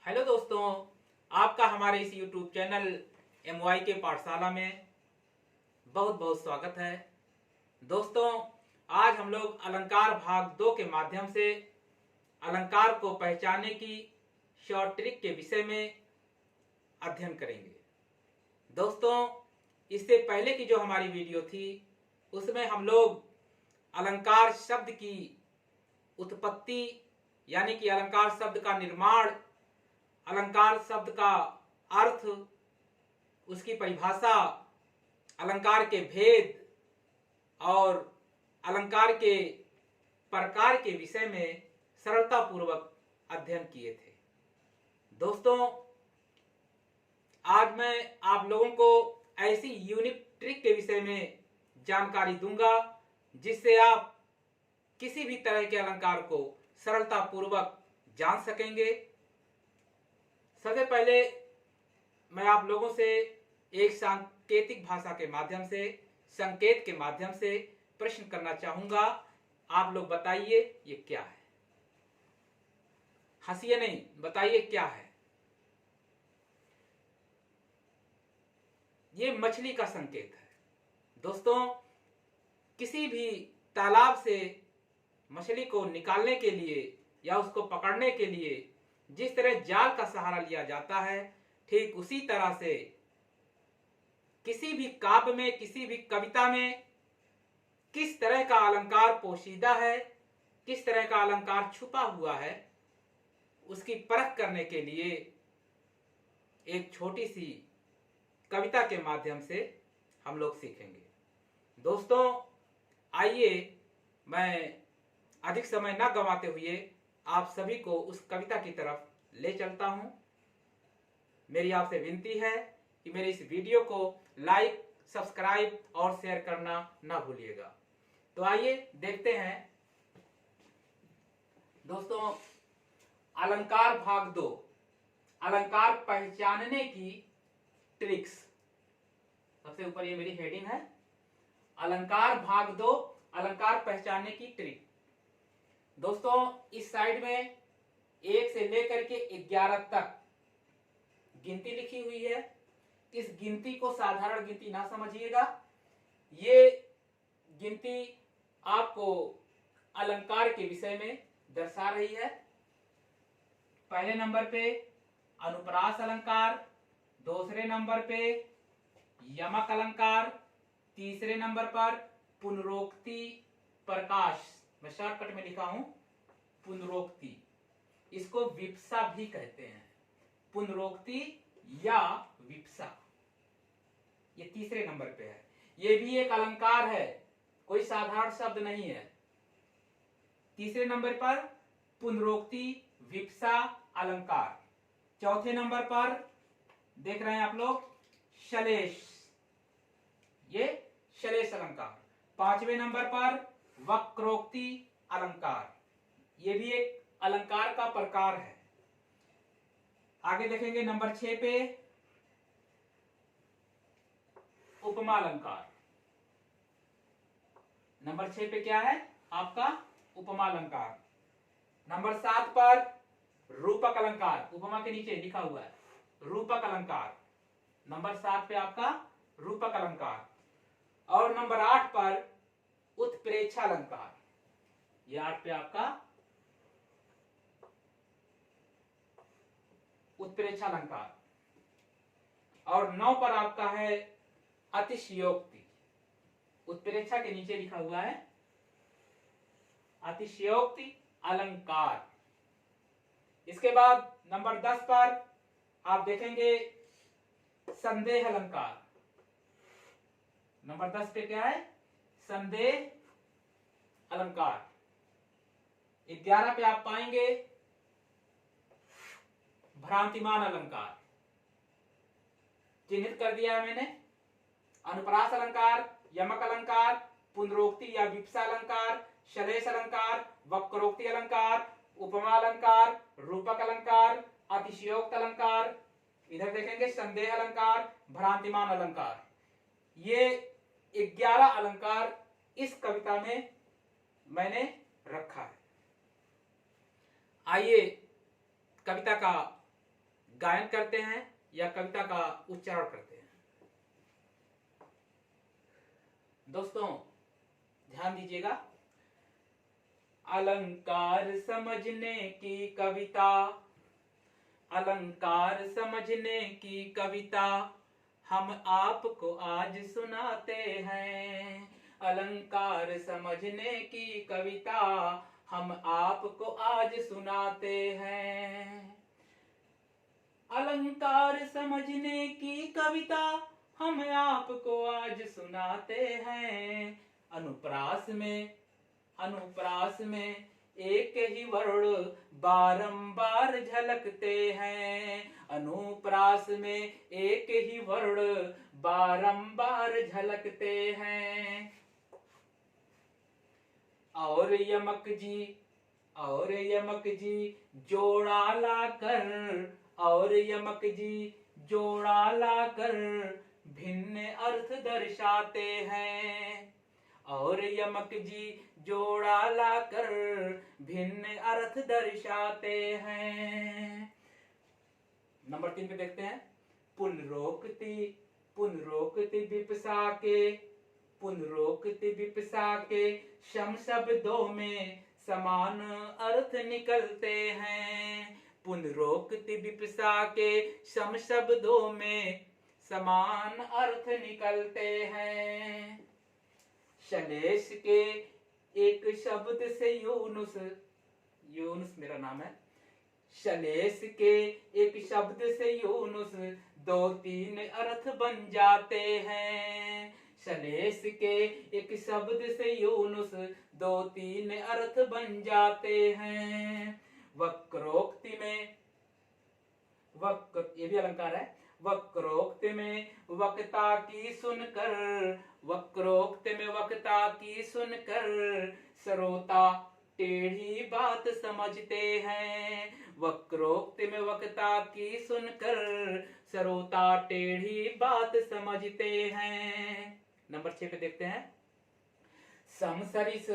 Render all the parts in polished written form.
Hello दोस्तों, आपका हमारे इस YouTube चैनल MY के पाठशाला में बहुत बहुत स्वागत है। दोस्तों, आज हम लोग अलंकार भाग 2 के माध्यम से अलंकार को पहचानने की शॉर्ट ट्रिक के विषय में अध्ययन करेंगे। दोस्तों, इससे पहले की जो हमारी वीडियो थी उसमें हम लोग अलंकार शब्द की उत्पत्ति यानी कि अलंकार शब्द का निर्माण, अलंकार शब्द का अर्थ, उसकी परिभाषा, अलंकार के भेद और अलंकार के प्रकार के विषय में सरलता पूर्वक अध्ययन किए थे। दोस्तों, आज मैं आप लोगों को ऐसी यूनिक ट्रिक के विषय में जानकारी दूंगा जिससे आप किसी भी तरह के अलंकार को सरलता पूर्वक जान सकेंगे। सबसे पहले मैं आप लोगों से एक सांकेतिक भाषा के माध्यम से, संकेत के माध्यम से प्रश्न करना चाहूंगा। आप लोग बताइए ये क्या है। हंसिए नहीं, बताइए क्या है। ये मछली का संकेत है। दोस्तों, किसी भी तालाब से मछली को निकालने के लिए या उसको पकड़ने के लिए जिस तरह जाल का सहारा लिया जाता है, ठीक उसी तरह से किसी भी काव्य में, किसी भी कविता में किस तरह का अलंकार पोशीदा है, किस तरह का अलंकार छुपा हुआ है, उसकी परख करने के लिए एक छोटी सी कविता के माध्यम से हम लोग सीखेंगे। दोस्तों, आइए मैं अधिक समय न गंवाते हुए आप सभी को उस कविता की तरफ ले चलता हूं। मेरी आपसे विनती है कि मेरे इस वीडियो को लाइक, सब्सक्राइब और शेयर करना ना भूलिएगा। तो आइए देखते हैं। दोस्तों, अलंकार भाग 2, अलंकार पहचानने की ट्रिक्स। सबसे ऊपर ये मेरी हेडिंग है, अलंकार भाग 2, अलंकार पहचानने की ट्रिक। दोस्तों, इस साइड में 1 से लेकर के 11 तक गिनती लिखी हुई है। इस गिनती को साधारण गिनती ना समझिएगा। ये गिनती आपको अलंकार के विषय में दर्शा रही है। पहले नंबर पे अनुप्रास अलंकार, दूसरे नंबर पे यमक अलंकार, तीसरे नंबर पर पुनरोक्ति प्रकाश। मैं शॉर्टकट में लिखा हूं पुनरोक्ति। इसको विप्सा भी कहते हैं, पुनरोक्ति या विप्सा। ये तीसरे नंबर पे है। ये भी एक अलंकार है, कोई साधारण शब्द नहीं है। तीसरे नंबर पर पुनरोक्ति, विप्सा अलंकार। चौथे नंबर पर देख रहे हैं आप लोग शलेष, ये शलेष अलंकार। 5वें नंबर पर वक्रोक्ति अलंकार, ये भी एक अलंकार का प्रकार है। आगे देखेंगे नंबर 6 पे उपमा अलंकार। नंबर 6 पे क्या है आपका उपमा अलंकार। नंबर 7 पर रूपक अलंकार, उपमा के नीचे लिखा हुआ है रूपक अलंकार। नंबर 7 पे आपका रूपक अलंकार। और नंबर 8 पर उत्प्रेक्षा अलंकार। ये 8 पे आपका उत्प्रेक्षा अलंकार। और 9 पर आपका है अतिशयोक्ति। उत्प्रेक्षा के नीचे लिखा हुआ है अतिशयोक्ति अलंकार। इसके बाद नंबर 10 पर आप देखेंगे संदेह अलंकार। नंबर 10 पे क्या है संदेह अलंकार। 11 पे आप पाएंगे भ्रांतिमान अलंकार। चिन्हित कर दिया है मैंने। अनुप्रास अलंकार, यमक अलंकार, पुनरोक्ति या विप्सा अलंकार, शलेष अलंकार, वक्रोक्ति अलंकार, उपमा अलंकार, रूपक अलंकार, अतिशयोक्त अलंकार। इधर देखेंगे संदेह अलंकार, भ्रांतिमान अलंकार। ये 11 अलंकार इस कविता में मैंने रखा है। आइए कविता का गायन करते हैं या कविता का उच्चारण करते हैं। दोस्तों ध्यान दीजिएगा, अलंकार समझने की कविता, अलंकार समझने की कविता हम आपको आज सुनाते हैं। अलंकार समझने की कविता हम आपको आज सुनाते हैं। अलंकार समझने की कविता हम आपको आज सुनाते हैं। अनुप्रास में एक ही वर्ण बारंबार झलकते हैं। अनुप्रास में एक ही वर्ण बारंबार झलकते हैं। और यमक जी जोड़ा लाकर, और यमक जी जोड़ा लाकर भिन्न अर्थ दर्शाते हैं। और यमक जी जोड़ा लाकर भिन्न अर्थ दर्शाते हैं। नंबर 3 पे देखते हैं, पुनरोक्ति विपसा के शम शब्दों में समान अर्थ निकलते हैं। पुनरोक्ति विपसा के शम शब्दों में समान अर्थ निकलते हैं। शलेश के एक शब्द से यूनुस मेरा नाम है। शलेश के एक शब्द से यूनुस 2-3 अर्थ बन जाते हैं। शलेश के एक शब्द से यूनुस 2-3 अर्थ बन जाते हैं। वक्रोक्ति में ये भी अलंकार है। वक्रोक्ति में वक्ता की सुनकर श्रोता टेढ़ी बात समझते हैं। वक्रोक्ति में वक्ता की सुनकर श्रोता टेढ़ी बात समझते हैं। नंबर 6 पे देखते हैं, समसरिस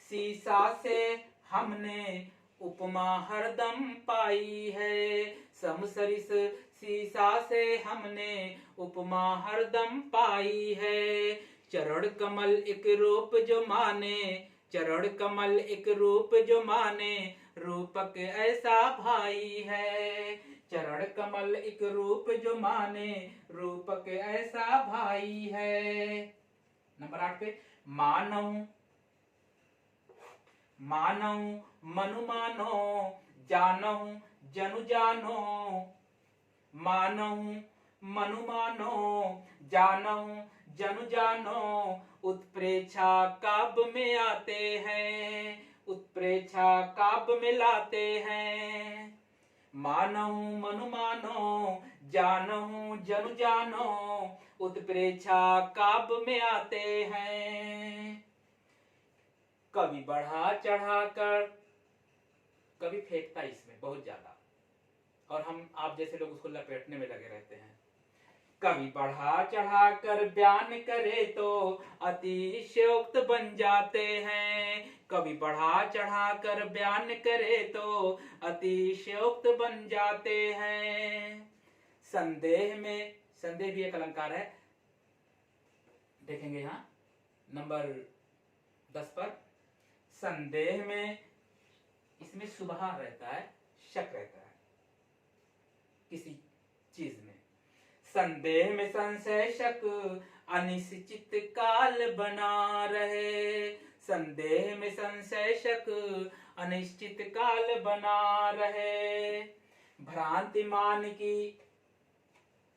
शीशा से हमने उपमा हरदम पाई है। समसरिस शीशा से हमने उपमा हरदम पाई है। चरण कमल एक रूप जो माने रूपक ऐसा भाई है। चरण कमल एक रूप जो माने रूपक ऐसा भाई है। नंबर 8 पे, मानव मनु मानो जानहु जनु जानो। मानहु मनु मानो जानहु जनु जानो उत्प्रेक्षा काव्य में आते हैं। उत्प्रेक्षा काव्य में लाते हैं। मानहु मनु मानो जानहु जनु जानो उत्प्रेक्षा काव्य में आते हैं। कभी बढ़ा चढ़ा कर, कभी फेंकता इसमें बहुत ज्यादा और आप जैसे लोग उसको लपेटने में लगे रहते हैं। कभी बढ़ा चढ़ा कर बयान करे तो अतिशयोक्त बन जाते हैं। कभी बढ़ा चढ़ा कर बयान करे तो अतिशयोक्त बन जाते हैं। संदेह भी एक अलंकार है, देखेंगे यहाँ नंबर 10 पर। संदेह में इसमें शुबहा रहता है, शक रहता है किसी चीज में। संदेह में संशय शक अनिश्चित काल बना रहे। संदेह में संशय शक अनिश्चित काल बना रहे। भ्रांति मान की,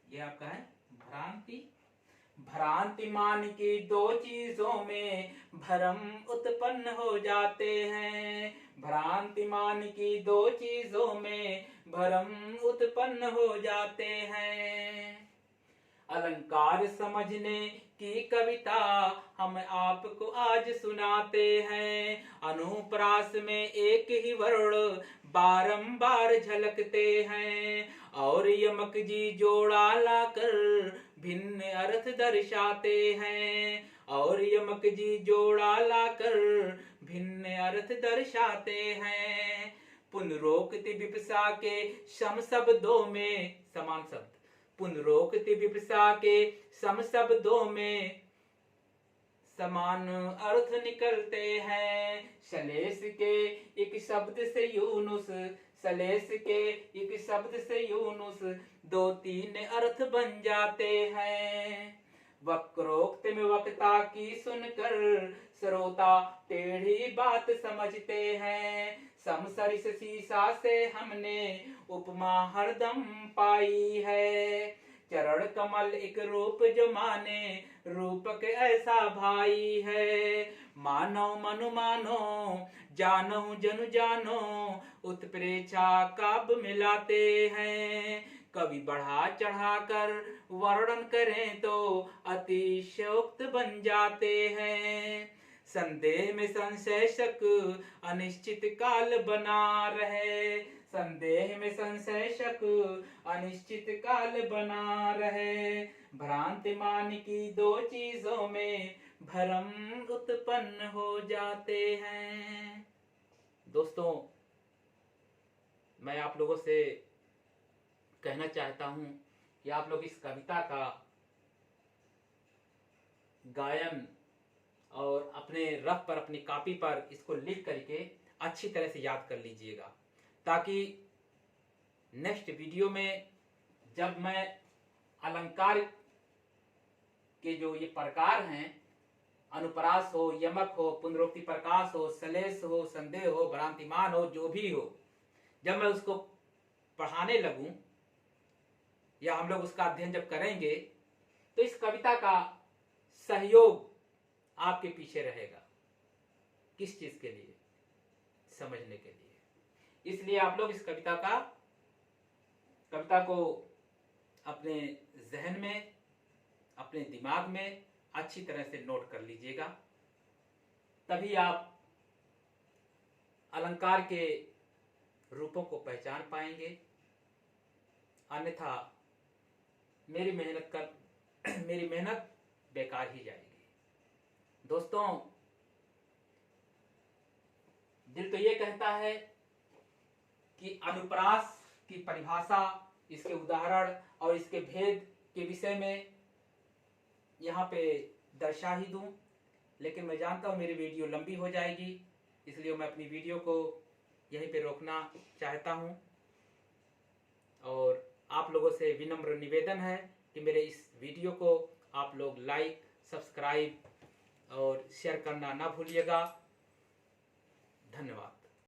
ये आपका है भ्रांति मान की 2 चीजों में भ्रम उत्पन्न हो जाते हैं। भ्रांति मान की 2 चीजों में भ्रम उत्पन्न हो जाते हैं। अलंकार समझने की कविता हम आपको आज सुनाते हैं। अनुप्रास में एक ही वर्ण बारंबार झलकते हैं, और यमक जी जोड़ा लाकर भिन्न अर्थ दर्शाते हैं, और यमक जी जोड़ा लाकर भिन्न अर्थ दर्शाते हैं। पुनरोक्ति विपसा के सम शब्दों में समान शब्द, पुनरोक्ति विपसा के सम शब्दों में समान अर्थ निकलते हैं। सलेस के एक शब्द से यूनुस, सलेस के एक शब्द से यूनुस दो तीन अर्थ बन जाते हैं। वक्रोक्त में वक्ता की सुनकर श्रोता टेढ़ी बात समझते हैं। समसरिस सीसा से हमने उपमा हरदम पाई है। चरण कमल एक रूप जो माने रूपक ऐसा भाई है। मानो मनु मानो जानो जनु जानो उत्प्रेक्षा काव्य मिलाते हैं। कवि बढ़ा चढ़ा कर वर्णन करें तो अतिशयोक्त बन जाते हैं। संदेह में संशयशक अनिश्चित काल बना रहे, संदेह में संशयशक अनिश्चित काल बना रहे। भ्रांति मान की दो चीजों में भ्रम उत्पन्न हो जाते हैं। दोस्तों, मैं आप लोगों से कहना चाहता हूं कि आप लोग इस कविता का गायन और अपने रफ पर, अपनी कॉपी पर इसको लिख करके अच्छी तरह से याद कर लीजिएगा, ताकि नेक्स्ट वीडियो में जब मैं अलंकार के जो ये प्रकार हैं, अनुप्रास हो, यमक हो, पुनरोक्ति प्रकाश हो, सलेस हो, संदेह हो, भ्रांतिमान हो, जो भी हो, जब मैं उसको पढ़ाने लगूं या हम लोग उसका अध्ययन जब करेंगे तो इस कविता का सहयोग आपके पीछे रहेगा। किस चीज के लिए? समझने के लिए। इसलिए आप लोग इस कविता को अपने जहन में, अपने दिमाग में अच्छी तरह से नोट कर लीजिएगा, तभी आप अलंकार के रूपों को पहचान पाएंगे। अन्यथा मेरी मेहनत बेकार ही जाएगी। दोस्तों, दिल तो ये कहता है कि अनुप्रास की परिभाषा, इसके उदाहरण और इसके भेद के विषय में यहाँ पे दर्शा ही दूं, लेकिन मैं जानता हूँ मेरी वीडियो लंबी हो जाएगी, इसलिए मैं अपनी वीडियो को यहीं पे रोकना चाहता हूँ। और आप लोगों से विनम्र निवेदन है कि मेरे इस वीडियो को आप लोग लाइक, सब्सक्राइब और शेयर करना ना भूलिएगा। धन्यवाद।